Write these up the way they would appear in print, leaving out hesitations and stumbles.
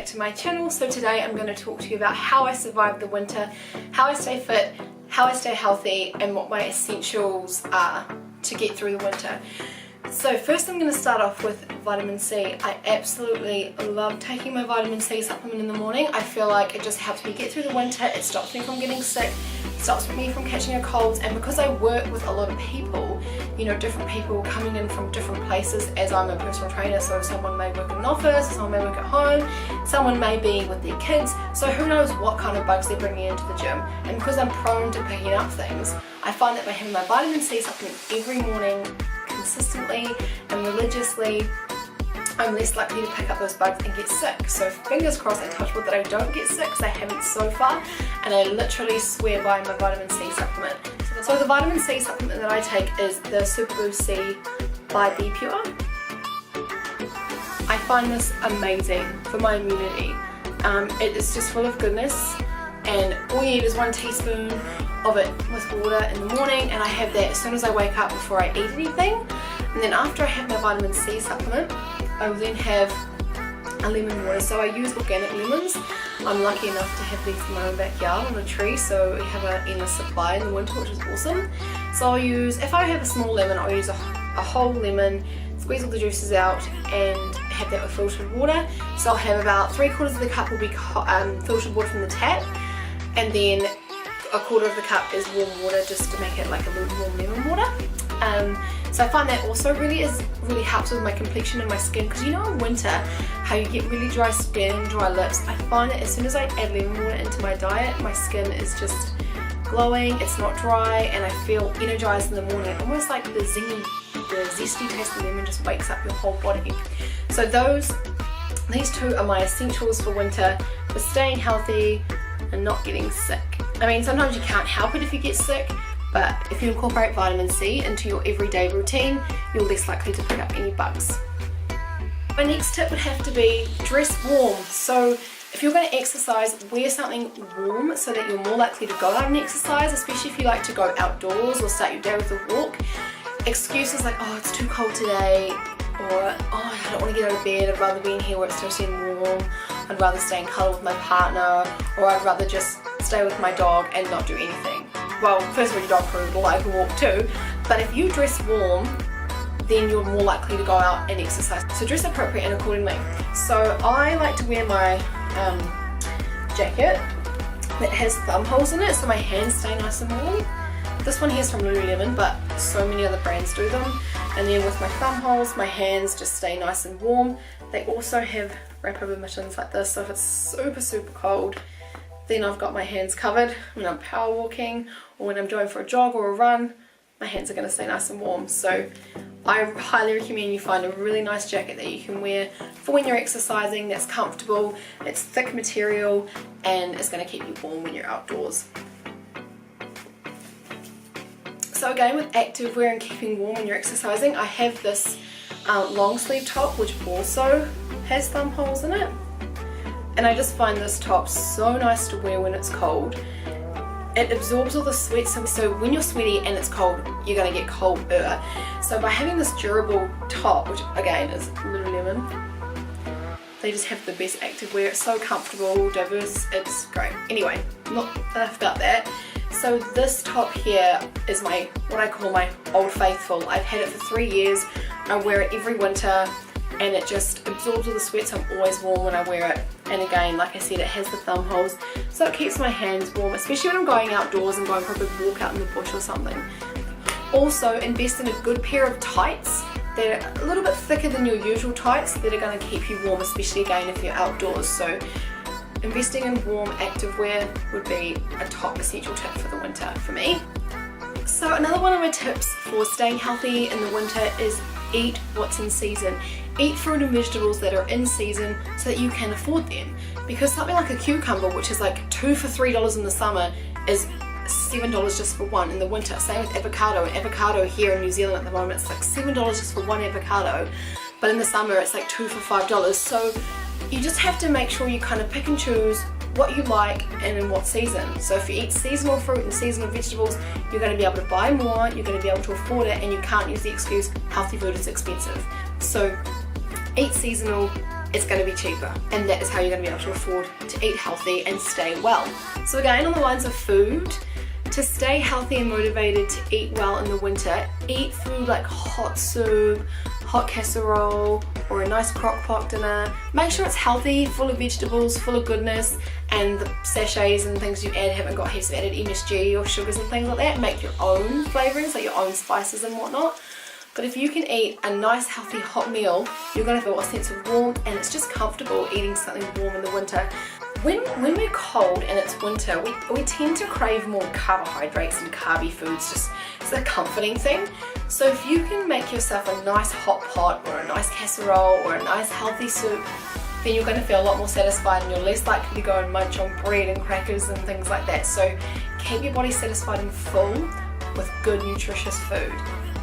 back to my channel. So today I'm going to talk to you about how I survive the winter, how I stay fit, how I stay healthy, and what my essentials are to get through the winter. So first I'm going to start off with vitamin C. I absolutely love taking my vitamin C supplement in the morning. I feel like it just helps me get through the winter. It stops me from getting sick, stops me from catching a cold, and because I work with a lot of people, you know, different people coming in from different places, as I'm a personal trainer, so someone may work in an office, someone may work at home, someone may be with their kids, so who knows what kind of bugs they're bringing into the gym. And because I'm prone to picking up things, I find that by having my vitamin C supplement every morning consistently and religiously, I'm less likely to pick up those bugs and get sick. So fingers crossed and touch wood that I don't get sick, because I haven't so far, and I literally swear by my vitamin C supplement. So the vitamin C supplement that I take is the Super Boost C by Be Pure. I find this amazing for my immunity. It is just full of goodness, and all you need is 1 teaspoon of it with water in the morning, and I have that as soon as I wake up before I eat anything. And then after I have my vitamin C supplement, I will then have a lemon water. So I use organic lemons. I'm lucky enough to have these in my own backyard on a tree, so we have an endless supply in the winter, which is awesome. So I'll use, if I have a small lemon, I'll use a whole lemon, squeeze all the juices out, and have that with filtered water. So I'll have about 3/4 of the cup will be filtered water from the tap, and then 1/4 of the cup is warm water, just to make it like a little warm lemon water. So I find that also really helps with my complexion and my skin, because you know in winter how you get really dry skin, dry lips. I find that as soon as I add lemon water into my diet, my skin is just glowing, it's not dry, and I feel energized in the morning, almost like the zingy, the zesty taste of lemon just wakes up your whole body. So these two are my essentials for winter, for staying healthy and not getting sick. I mean, sometimes you can't help it if you get sick, but if you incorporate vitamin C into your everyday routine, you're less likely to pick up any bugs. My next tip would have to be dress warm. So if you're going to exercise, wear something warm so that you're more likely to go out and exercise, especially if you like to go outdoors or start your day with a walk. Excuses like, oh, it's too cold today, or oh, I don't want to get out of bed, I'd rather be in here where it's still warm, I'd rather stay in cuddle with my partner, or I'd rather just stay with my dog and not do anything. Well, first of all, your dog probably will like a walk too, but if you dress warm, then you're more likely to go out and exercise. So dress appropriate and accordingly. So I like to wear my jacket that has thumb holes in it, so my hands stay nice and warm. This one here is from Lululemon, but so many other brands do them. And then with my thumb holes, my hands just stay nice and warm. They also have wrap over mittens like this, so if it's super cold, then I've got my hands covered. When I'm power walking or when I'm going for a jog or a run, my hands are going to stay nice and warm. So I highly recommend you find a really nice jacket that you can wear for when you're exercising, that's comfortable, it's thick material, and it's going to keep you warm when you're outdoors. So again, with active wear and keeping warm when you're exercising, I have this long sleeve top which also has thumb holes in it. And I just find this top so nice to wear when it's cold. It absorbs all the sweat, so when you're sweaty and it's cold, you're going to get colder. So by having this durable top, which again is Lululemon, they just have the best active wear. It's so comfortable, diverse, it's great. Anyway, not enough about that. So this top here is what I call my Old Faithful. I've had it for 3 years. I wear it every winter, and it just absorbs all the sweat, so I'm always warm when I wear it. And again, like I said, it has the thumb holes, so it keeps my hands warm, especially when I'm going outdoors and going for a big walk out in the bush or something. Also, invest in a good pair of tights that are a little bit thicker than your usual tights that are going to keep you warm, especially again if you're outdoors. So investing in warm active wear would be a top essential tip for the winter for me. So another one of my tips for staying healthy in the winter is eat what's in season. Eat fruit and vegetables that are in season so that you can afford them. Because something like a cucumber, which is like 2 for $3 in the summer, is $7 just for one in the winter. Same with avocado. Avocado here in New Zealand at the moment, it's like $7 just for one avocado. But in the summer, it's like 2 for $5. So you just have to make sure you kind of pick and choose what you like and in what season. So if you eat seasonal fruit and seasonal vegetables, you're going to be able to buy more, you're going to be able to afford it, and you can't use the excuse healthy food is expensive. So eat seasonal, it's going to be cheaper, and that is how you're going to be able to afford to eat healthy and stay well. So again, on the lines of food, to stay healthy and motivated to eat well in the winter, eat food like hot soup, hot casserole, or a nice crock pot dinner. Make sure it's healthy, full of vegetables, full of goodness, and the sachets and things you add haven't got heaps of added MSG or sugars and things like that. Make your own flavourings, like your own spices and whatnot. But if you can eat a nice healthy hot meal, you're going to feel a sense of warmth, and it's just comfortable eating something warm in the winter. When we're cold and it's winter, we tend to crave more carbohydrates and carby foods. It's a comforting thing. So if you can make yourself a nice hot pot or a nice casserole or a nice healthy soup, then you're going to feel a lot more satisfied, and you're less likely to go and munch on bread and crackers and things like that. So keep your body satisfied and full with good nutritious food.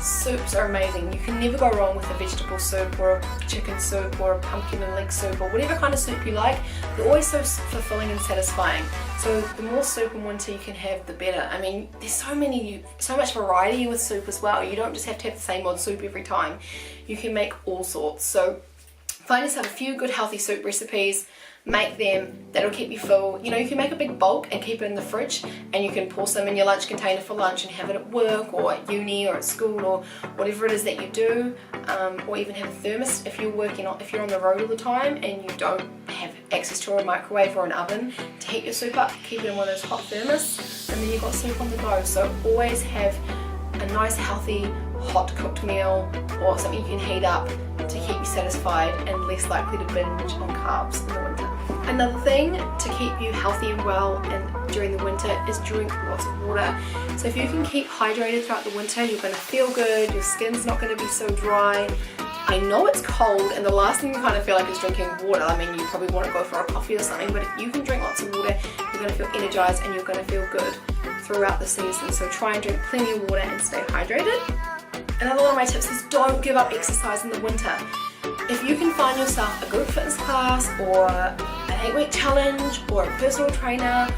Soups are amazing. You can never go wrong with a vegetable soup or a chicken soup or a pumpkin and leek soup or whatever kind of soup you like. They're always so fulfilling and satisfying. So the more soup in winter you can have, the better. I mean, there's so much variety with soup as well. You don't just have to have the same old soup every time. You can make all sorts. So find yourself a few good healthy soup recipes, make them, that'll keep you full. You know, you can make a big bulk and keep it in the fridge, and you can pour some in your lunch container for lunch and have it at work or at uni or at school or whatever it is that you do, or even have a thermos if you're on the road all the time and you don't have access to a microwave or an oven to heat your soup up. Keep it in one of those hot thermos, and then you've got soup on the go. So always have a nice healthy hot cooked meal or something you can heat up to keep you satisfied and less likely to binge on carbs in the winter. Another thing to keep you healthy and well and during the winter is drink lots of water. So if you can keep hydrated throughout the winter, you're going to feel good, your skin's not going to be so dry. I know it's cold and the last thing you kind of feel like is drinking water. I mean, you probably want to go for a coffee or something, but if you can drink lots of water, you're going to feel energized and you're going to feel good throughout the season. So try and drink plenty of water and stay hydrated. Another one of my tips is don't give up exercise in the winter. If you can find yourself a group fitness class or an 8-week challenge or a personal trainer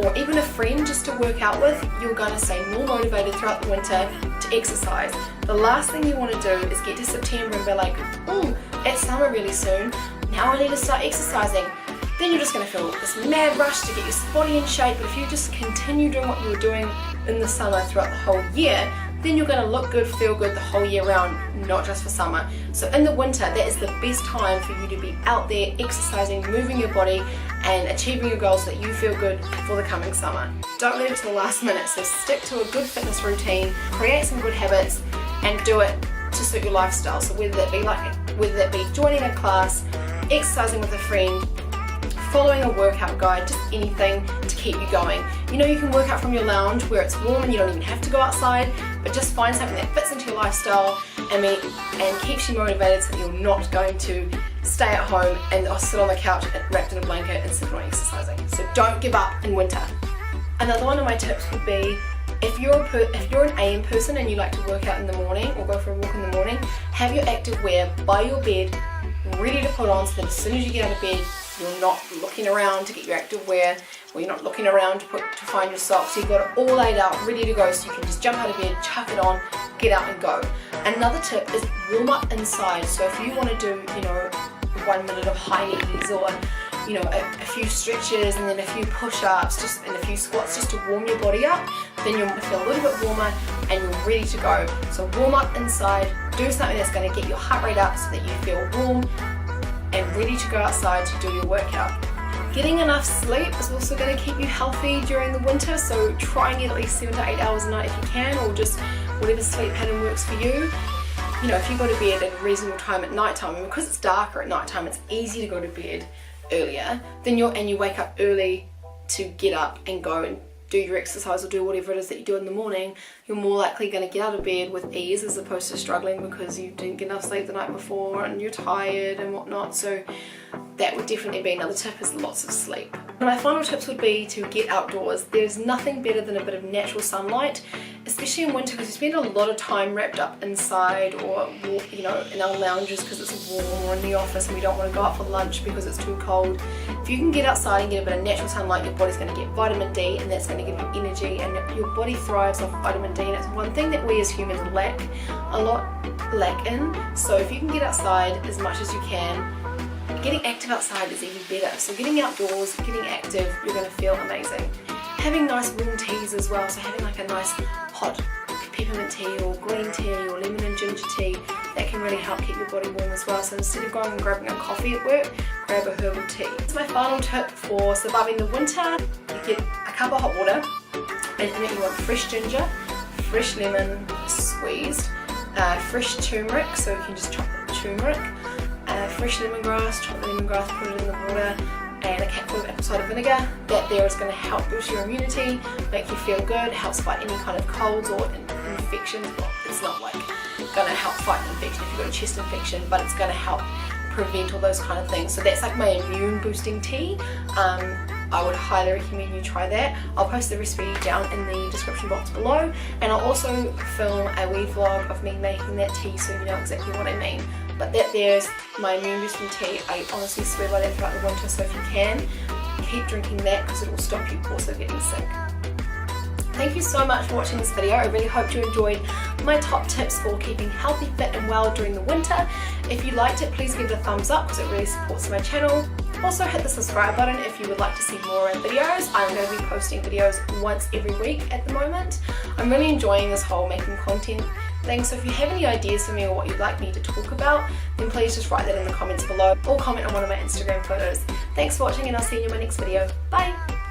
or even a friend just to work out with, you're going to stay more motivated throughout the winter to exercise. The last thing you want to do is get to September and be like, oh, it's summer really soon, now I need to start exercising. Then you're just going to feel this mad rush to get your body in shape. But if you just continue doing what you were doing in the summer throughout the whole year, then you're going to look good, feel good the whole year round, not just for summer. So in the winter, that is the best time for you to be out there exercising, moving your body and achieving your goals so that you feel good for the coming summer. Don't leave it to the last minute, so stick to a good fitness routine, create some good habits and do it to suit your lifestyle. So whether that be joining a class, exercising with a friend, following a workout guide, just anything to keep you going. You know, you can work out from your lounge where it's warm and you don't even have to go outside, but just find something that fits into your lifestyle and keeps you motivated so that you're not going to stay at home and sit on the couch wrapped in a blanket and sit on exercising. So don't give up in winter. Another one of my tips would be, if you're an AM person and you like to work out in the morning or go for a walk in the morning, have your active wear by your bed ready to put on so that as soon as you get out of bed, you're not looking around to get your active wear, or you're not looking around to find your socks. You've got it all laid out, ready to go, so you can just jump out of bed, chuck it on, get out and go. Another tip is warm up inside. So if you want to do, 1 minute of high knees or, a few stretches and then a few push-ups and a few squats just to warm your body up, then you'll feel a little bit warmer and you're ready to go. So warm up inside, do something that's going to get your heart rate up so that you feel warm and ready to go outside to do your workout. Getting enough sleep is also going to keep you healthy during the winter, so try and get at least 7 to 8 hours a night if you can, or just whatever sleep pattern works for you. If you go to bed at a reasonable time at night time, and because it's darker at night time, it's easy to go to bed earlier, then you wake up early to get up and go and do your exercise or do whatever it is that you do in the morning, you're more likely going to get out of bed with ease as opposed to struggling because you didn't get enough sleep the night before and you're tired and whatnot. So that would definitely be another tip, is lots of sleep. And my final tips would be to get outdoors. There's nothing better than a bit of natural sunlight, especially in winter, because we spend a lot of time wrapped up inside or in our lounges because it's warm, or in the office and we don't want to go out for lunch because it's too cold. If you can get outside and get a bit of natural sunlight, your body's going to get vitamin D, and that's going to give you energy, and your body thrives off vitamin D, and it's one thing that we as humans lack in. So if you can get outside as much as you can, getting active outside is even better. So getting outdoors, getting active, you're going to feel amazing. Having nice warm teas as well, so having like a nice hot peppermint tea or green tea or lemon and ginger tea, that can really help keep your body warm as well. So instead of going and grabbing a coffee at work, grab a herbal tea. That's my final tip for surviving the winter. You get a cup of hot water, and in it you want fresh ginger, fresh lemon squeezed, fresh turmeric, so you can just chop the turmeric, fresh lemongrass, chop the lemongrass, put it in the water, and a capful of apple cider vinegar. That there is going to help boost your immunity, make you feel good, helps fight any kind of colds or infections. Well, it's not like going to help fight an infection if you've got a chest infection, but it's going to help prevent all those kind of things. So that's like my immune boosting tea. I would highly recommend you try that. I'll post the recipe down in the description box below, and I'll also film a wee vlog of me making that tea so you know exactly what I mean. But that there's my immune boosting tea. I honestly swear by that throughout the winter, so if you can, keep drinking that because it will stop you also getting sick. Thank you so much for watching this video. I really hope you enjoyed my top tips for keeping healthy, fit and well during the winter. If you liked it, please give it a thumbs up because it really supports my channel. Also hit the subscribe button if you would like to see more videos. I'm going to be posting videos once every week at the moment. I'm really enjoying this whole making content thing, so if you have any ideas for me or what you'd like me to talk about, then please just write that in the comments below or comment on one of my Instagram photos. Thanks for watching, and I'll see you in my next video. Bye!